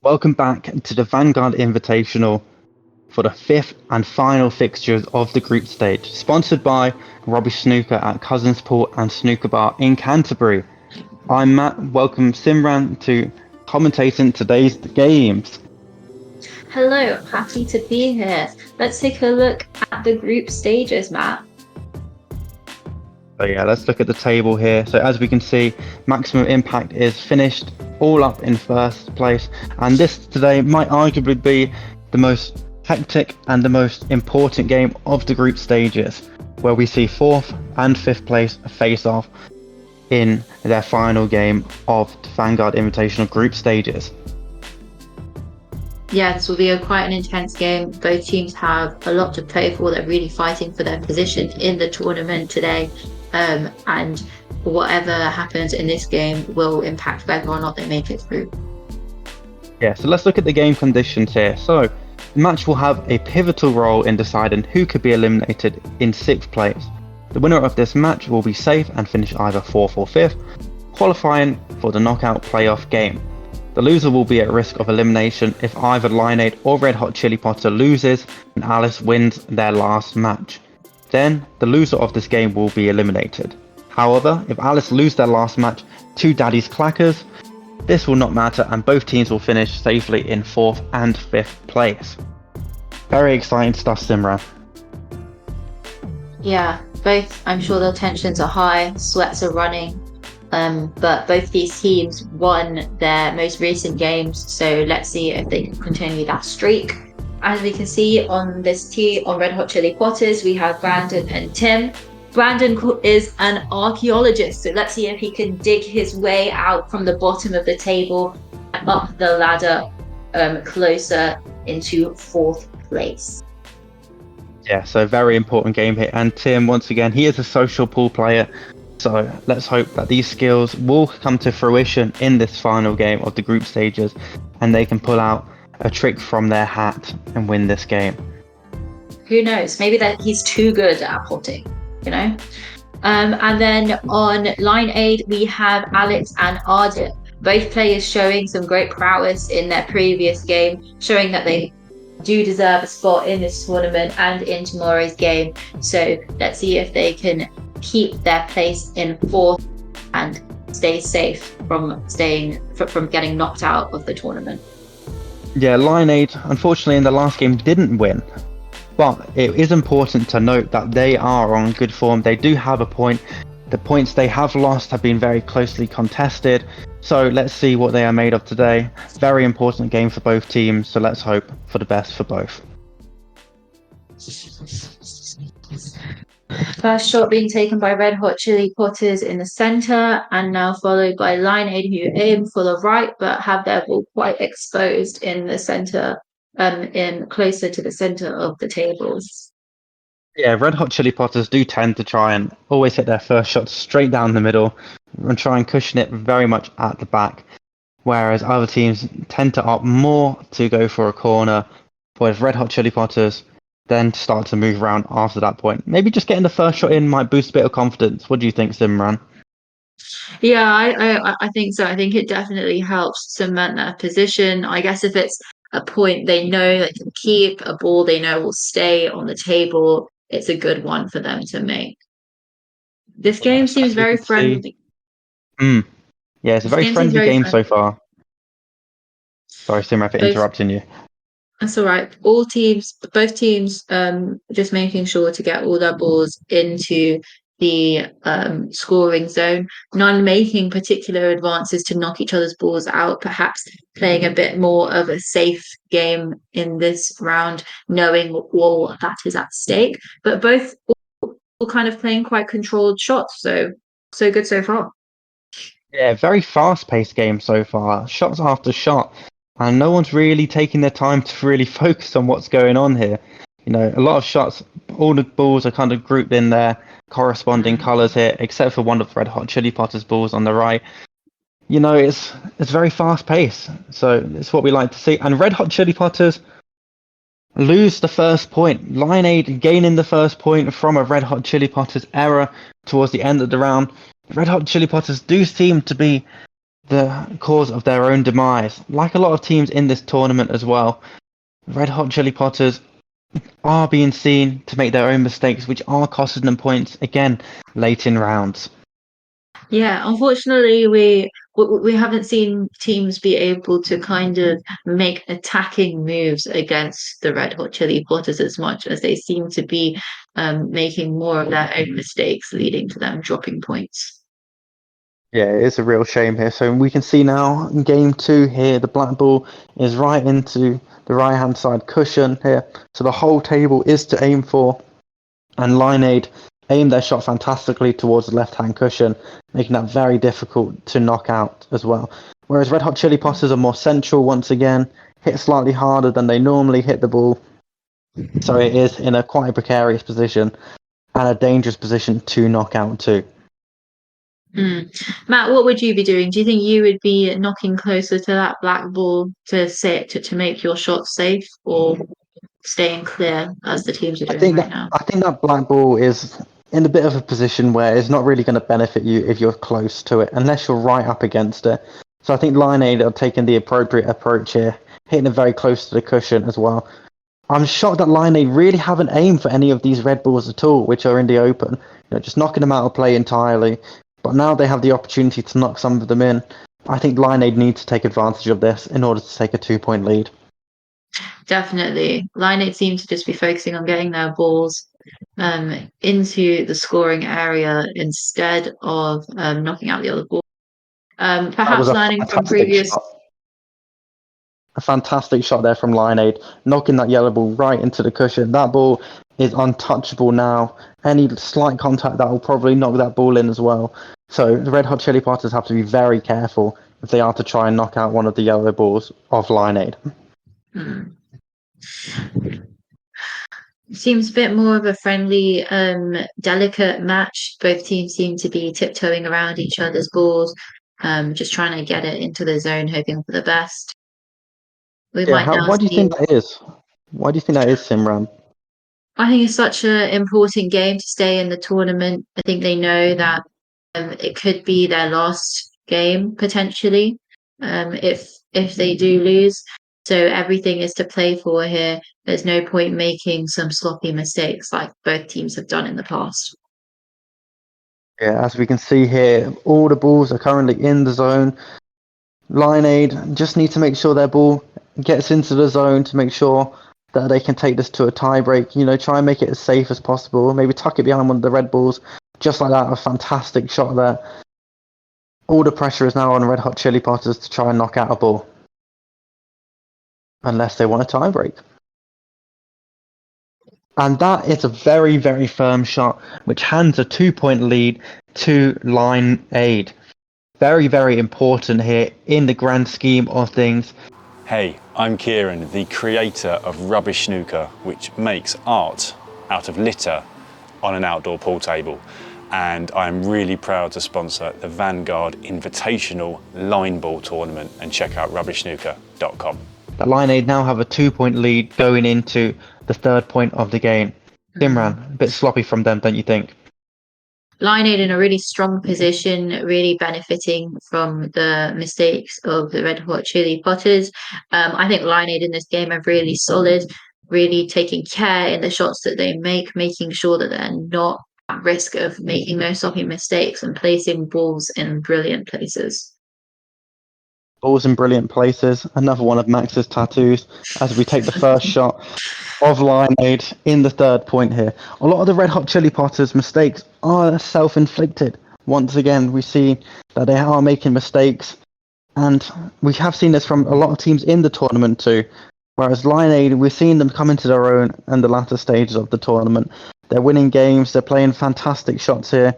Welcome back to the Vanguard Invitational for the fifth and final fixtures of the group stage, sponsored by Robbie Snooker at Cousins Pool and Snooker Bar in Canterbury. I'm Matt. Welcome Simran to commentating today's games. Hello, happy to be here. Let's take a look at the group stages, Matt. So let's look at the table here. So as we can see, Maximum Impact is finished all up in first place, and this today might arguably be the most hectic and the most important game of the group stages, where we see fourth and fifth place face off in their final game of the Vanguard Invitational group stages. Yeah, this will be quite an intense game. Both teams have a lot to play for. They're really fighting for their position in the tournament today. And whatever happens in this game will impact whether or not they make it through. Yeah, so let's look at the game conditions here. So the match will have a pivotal role in deciding who could be eliminated in sixth place. The winner of this match will be safe and finish either fourth or fifth, qualifying for the knockout playoff game. The loser will be at risk of elimination if either Lineade or Red Hot Chili Potter loses and Alice wins their last match. Then the loser of this game will be eliminated. However, if Alice lose their last match to Daddy's Clackers, this will not matter and both teams will finish safely in fourth and fifth place. Very exciting stuff, Simran. Yeah, I'm sure the tensions are high, sweats are running. But both these teams won their most recent games, so let's see if they can continue that streak. As we can see on this team, on Red Hot Chili Potters, we have Brandon and Tim. Brandon is an archaeologist, so let's see if he can dig his way out from the bottom of the table and up the ladder closer into fourth place. Yeah, so very important game here. And Tim, once again, he is a social pool player. So let's hope that these skills will come to fruition in this final game of the group stages and they can pull out a trick from their hat and win this game. Who knows? Maybe that he's too good at potting, you know? And then on Lineade, we have Alex and Ardit. Both players showing some great prowess in their previous game, showing that they do deserve a spot in this tournament and in tomorrow's game. So let's see if they can keep their place in fourth and stay safe from getting knocked out of the tournament. Yeah, Lineade, unfortunately, in the last game didn't win, but it is important to note that they are on good form. They do have a point. The points they have lost have been very closely contested, so let's see what they are made of today. Very important game for both teams, so let's hope for the best for both. First shot being taken by Red Hot Chili Potters in the centre, and now followed by Lineade, who aim for the right but have their ball quite exposed in the centre, in closer to the centre of the tables. Yeah, Red Hot Chili Potters do tend to try and always hit their first shot straight down the middle and try and cushion it very much at the back, whereas other teams tend to opt more to go for a corner, whereas Red Hot Chili Potters then start to move around after that point. Maybe just getting the first shot in might boost a bit of confidence. What do you think, Simran? Yeah, I think so. I think it definitely helps cement their position. I guess if it's a point they know they can keep, a ball they know will stay on the table, it's a good one for them to make. This game seems very friendly. Yeah, it's a very friendly game so far. Sorry, Simran, for interrupting you. That's all right. Both teams, just making sure to get all their balls into the scoring zone. None making particular advances to knock each other's balls out. Perhaps playing a bit more of a safe game in this round, knowing all that is at stake. But both all kind of playing quite controlled shots. So good so far. Yeah, very fast-paced game so far. Shots after shot. And no one's really taking their time to really focus on what's going on here. You know, a lot of shots, all the balls are kind of grouped in their corresponding colours here, except for one of Red Hot Chili Potters' balls on the right. You know, it's very fast-paced, so it's what we like to see. And Red Hot Chili Potters lose the first point. Lineade gaining the first point from a Red Hot Chili Potters error towards the end of the round. Red Hot Chili Potters do seem to be the cause of their own demise, like a lot of teams in this tournament as well. Red Hot Chili Potters are being seen to make their own mistakes, which are costing them points again late in rounds. Yeah, unfortunately, we haven't seen teams be able to kind of make attacking moves against the Red Hot Chili Peppers as much as they seem to be making more of their own mistakes, leading to them dropping points. Yeah, it's a real shame here. So we can see now in game two here, the black ball is right into the right hand side cushion here. So the whole table is to aim for, and Lineade aim their shot fantastically towards the left hand cushion, making that very difficult to knock out as well. Whereas Red Hot Chili Peppers are more central once again, hit slightly harder than they normally hit the ball. So it is in a quite precarious position and a dangerous position to knock out too. Matt, what would you be doing? Do you think you would be knocking closer to that black ball to to make your shot safe, or staying clear as the teams are doing right now? I think that black ball is in a bit of a position where it's not really going to benefit you if you're close to it, unless you're right up against it. So I think Lineade are taking the appropriate approach here, hitting it very close to the cushion as well. I'm shocked that Lineade really haven't aimed for any of these red balls at all, which are in the open. Just knocking them out of play entirely. But now they have the opportunity to knock some of them in. I think Lineade need to take advantage of this in order to take a 2-point lead. Definitely. Lineade seem to just be focusing on getting their balls into the scoring area instead of knocking out the other ball. That was Perhaps a learning from fantastic previous. shot. A fantastic shot there from Lineade, knocking that yellow ball right into the cushion. That ball is untouchable now. Any slight contact that will probably knock that ball in as well. So the Red Hot Chili Peppers have to be very careful if they are to try and knock out one of the yellow balls of Lineade. Seems a bit more of a friendly, delicate match. Both teams seem to be tiptoeing around each other's balls, just trying to get it into the zone, hoping for the best. We Yeah, might now why do you see. think that is? Why do you think that is, Simran? I think it's such an important game to stay in the tournament. I think they know that it could be their last game potentially, if they do lose. So everything is to play for here. There's no point making some sloppy mistakes like both teams have done in the past. Yeah, as we can see here, all the balls are currently in the zone. Lineade just need to make sure their ball gets into the zone to make sure that they can take this to a tie break. Try and make it as safe as possible. Maybe tuck it behind one of the red balls, just like that. A fantastic shot there. All the pressure is now on Red Hot Chili Peppers to try and knock out a ball, unless they want a tie break. And that is a very, very firm shot, which hands a 2-point lead to Lineade. Very, very important here in the grand scheme of things. Hey, I'm Kieran, the creator of Rubbish Snooker, which makes art out of litter on an outdoor pool table. And I'm really proud to sponsor the Vanguard Invitational Line Ball Tournament, and check out rubbishsnooker.com. That Lineade now have a 2-point lead going into the third point of the game. Simran, a bit sloppy from them, don't you think? Lineade in a really strong position, really benefiting from the mistakes of the Red Hot Chili Peppers. I think Lineade in this game are really solid, really taking care in the shots that they make, making sure that they're not at risk of making those sloppy mistakes and placing balls in brilliant places. Balls in brilliant places. Another one of Max's tattoos as we take the first shot of Lineade in the third point here. A lot of the Red Hot Chili Peppers mistakes are self-inflicted. Once again, we see that they are making mistakes, and we have seen this from a lot of teams in the tournament too. Whereas Lineade, we're seeing them come into their own in the latter stages of the tournament. They're winning games, they're playing fantastic shots here.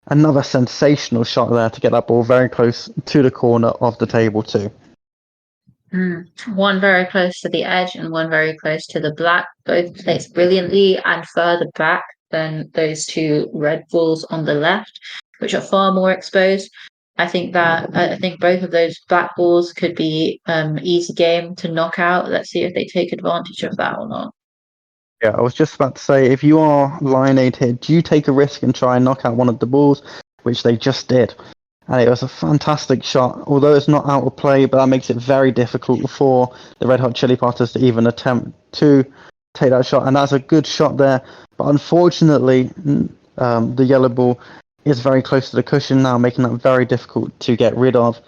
Another sensational shot there to get that ball very close to the corner of the table too. One very close to the edge and one very close to the black, both placed brilliantly and further back than those two red balls on the left, which are far more exposed. I think both of those black balls could be easy game to knock out. Let's see if they take advantage of that or not. Yeah, I was just about to say, if you are Lineade here, do you take a risk and try and knock out one of the balls, which they just did? And it was a fantastic shot, although it's not out of play, but that makes it very difficult for the Red Hot Chili Peppers to even attempt to take that shot. And that's a good shot there, but unfortunately, the yellow ball is very close to the cushion now, making that very difficult to get rid of,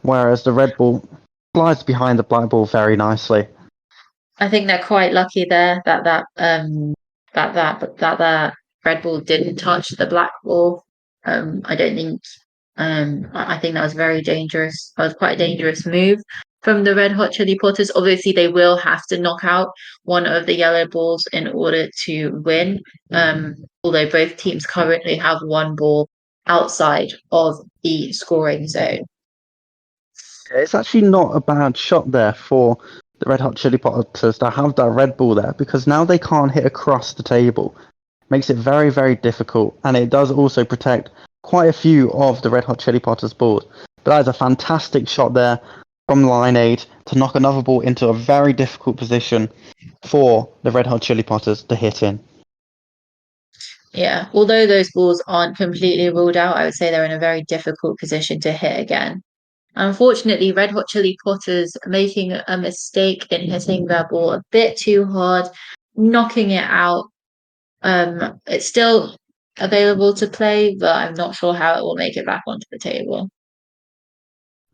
whereas the red ball slides behind the black ball very nicely. I think they're quite lucky there that red ball didn't touch the black ball. I don't think I think that was very dangerous. That was quite a dangerous move from the Red Hot Chili Peppers. Obviously, they will have to knock out one of the yellow balls in order to win. Although both teams currently have one ball outside of the scoring zone. It's actually not a bad shot there for the Red Hot Chili Peppers to have that red ball there, because now they can't hit across the table. Makes it very, very difficult, and it does also protect quite a few of the Red Hot Chili Peppers balls. But that is a fantastic shot there from Lineade to knock another ball into a very difficult position for the Red Hot Chili Peppers to hit in. Yeah, although those balls aren't completely ruled out, I would say they're in a very difficult position to hit again. Unfortunately, Red Hot Chili Peppers making a mistake in hitting their ball a bit too hard, knocking it out. It's still available to play, but I'm not sure how it will make it back onto the table.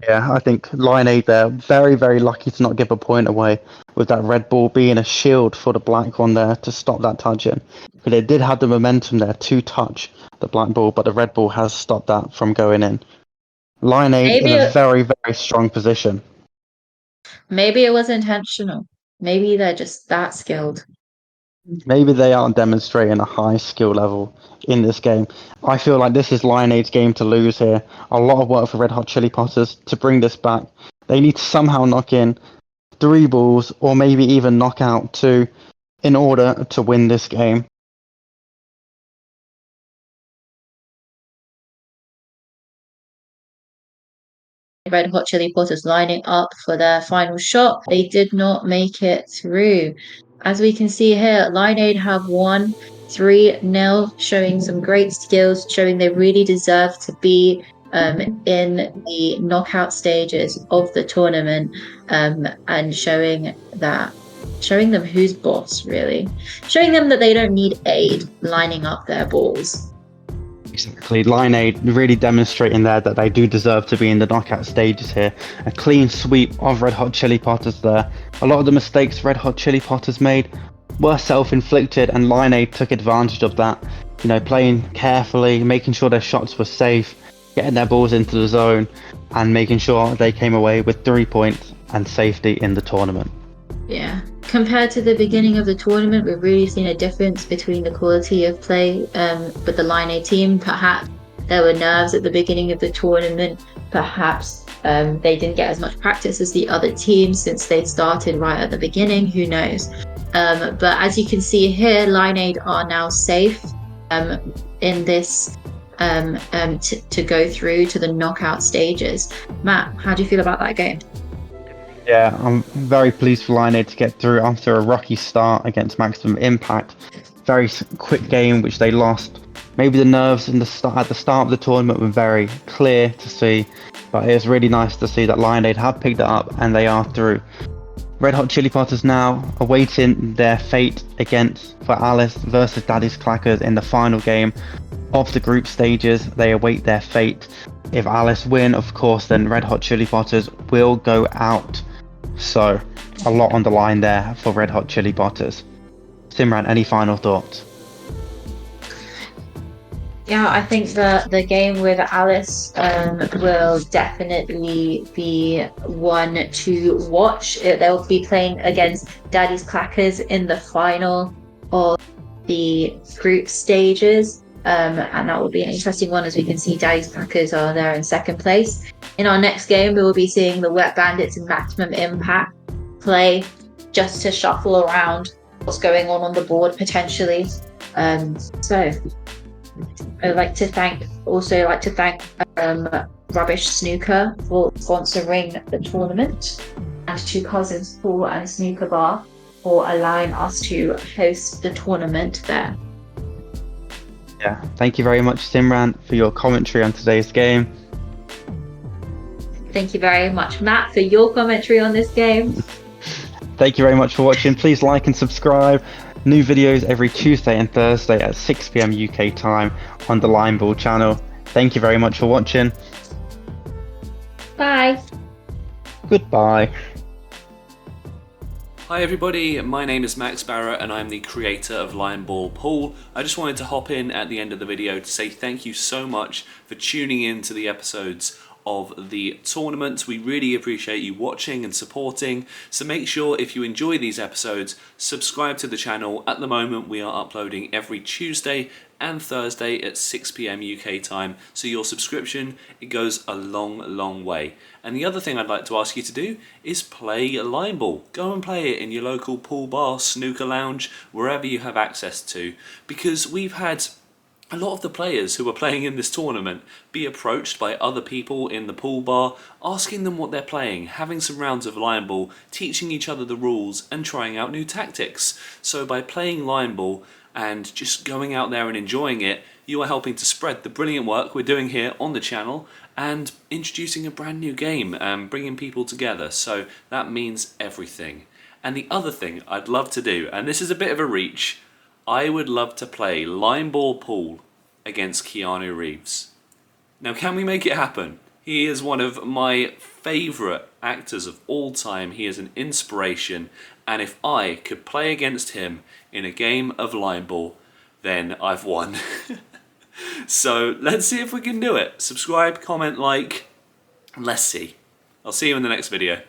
Yeah, I think Lineade there, very, very lucky to not give a point away with that red ball being a shield for the black one there to stop that touching. But it did have the momentum there to touch the black ball, but the red ball has stopped that from going in. Lineade in a very, very strong position. Maybe it was intentional. Maybe they're just that skilled. Maybe they aren't demonstrating a high skill level in this game. I feel like this is Lineade's game to lose here. A lot of work for Red Hot Chili Peppers to bring this back. They need to somehow knock in 3 balls or maybe even knock out 2 in order to win this game. Red Hot Chili Peppers lining up for their final shot. They did not make it through. As we can see here, Lineade have won 3-0, showing some great skills, showing they really deserve to be in the knockout stages of the tournament, and showing them who's boss, really. Showing them that they don't need aid lining up their balls. Exactly. Lineade really demonstrating there that they do deserve to be in the knockout stages here. A clean sweep of Red Hot Chili Peppers there. A lot of the mistakes Red Hot Chili Peppers made were self-inflicted, and Lineade took advantage of that. You know, playing carefully, making sure their shots were safe, getting their balls into the zone, and making sure they came away with 3 points and safety in the tournament. Yeah. Compared to the beginning of the tournament, we've really seen a difference between the quality of play with the Lineade team. Perhaps there were nerves at the beginning of the tournament. Perhaps they didn't get as much practice as the other teams since they started right at the beginning. Who knows? But as you can see here, Lineade are now safe in this to go through to the knockout stages. Matt, how do you feel about that game? Yeah, I'm very pleased for Lineade to get through after a rocky start against Maximum Impact. Very quick game which they lost. Maybe the nerves at the start of the tournament were very clear to see, but it was really nice to see that Lineade have picked it up and they are through. Red Hot Chili Peppers now awaiting their fate for Alice versus Daddy's Clackers in the final game of the group stages. They await their fate. If Alice win, of course, then Red Hot Chili Peppers will go out. So, a lot on the line there for Red Hot Chili Peppers. Simran, any final thoughts? Yeah, I think the game with Alice will definitely be one to watch. They'll be playing against Daddy's Clackers in the final of the group stages. And that will be an interesting one, as we can see Daddy's Clackers are there in second place. In our next game, we will be seeing the Wet Bandits and Maximum Impact play, just to shuffle around what's going on the board potentially. So I'd like to thank Rubbish Snooker for sponsoring the tournament, and to Cousins Pool and Snooker Bar for allowing us to host the tournament there. Yeah, thank you very much, Simran, for your commentary on today's game. Thank you very much, Matt, for your commentary on this game. Thank you very much for watching. Please like and subscribe. New videos every Tuesday and Thursday at 6 p.m. UK time on the Line Ball channel. Thank you very much for watching. Bye. Goodbye. Hi everybody, my name is Max Barrett and I'm the creator of Line Ball Pool. I just wanted to hop in at the end of the video to say thank you so much for tuning in to the episodes of the tournament. We really appreciate you watching and supporting, so make sure if you enjoy these episodes, subscribe to the channel. At the moment we are uploading every Tuesday and Thursday at 6 p.m. UK time, so your subscription, it goes a long way. And the other thing I'd like to ask you to do is play line ball. Go and play it in your local pool bar, snooker lounge, wherever you have access to, because we've had a lot of the players who are playing in this tournament be approached by other people in the pool bar, asking them what they're playing, having some rounds of line ball, teaching each other the rules and trying out new tactics. So by playing line ball and just going out there and enjoying it, you are helping to spread the brilliant work we're doing here on the channel and introducing a brand new game and bringing people together. So that means everything. And the other thing I'd love to do, and this is a bit of a reach, I would love to play line ball pool against Keanu Reeves. Now, can we make it happen? He is one of my favourite actors of all time. He is an inspiration, and if I could play against him in a game of line ball, then I've won. So let's see if we can do it. Subscribe, comment, like, and let's see. I'll see you in the next video.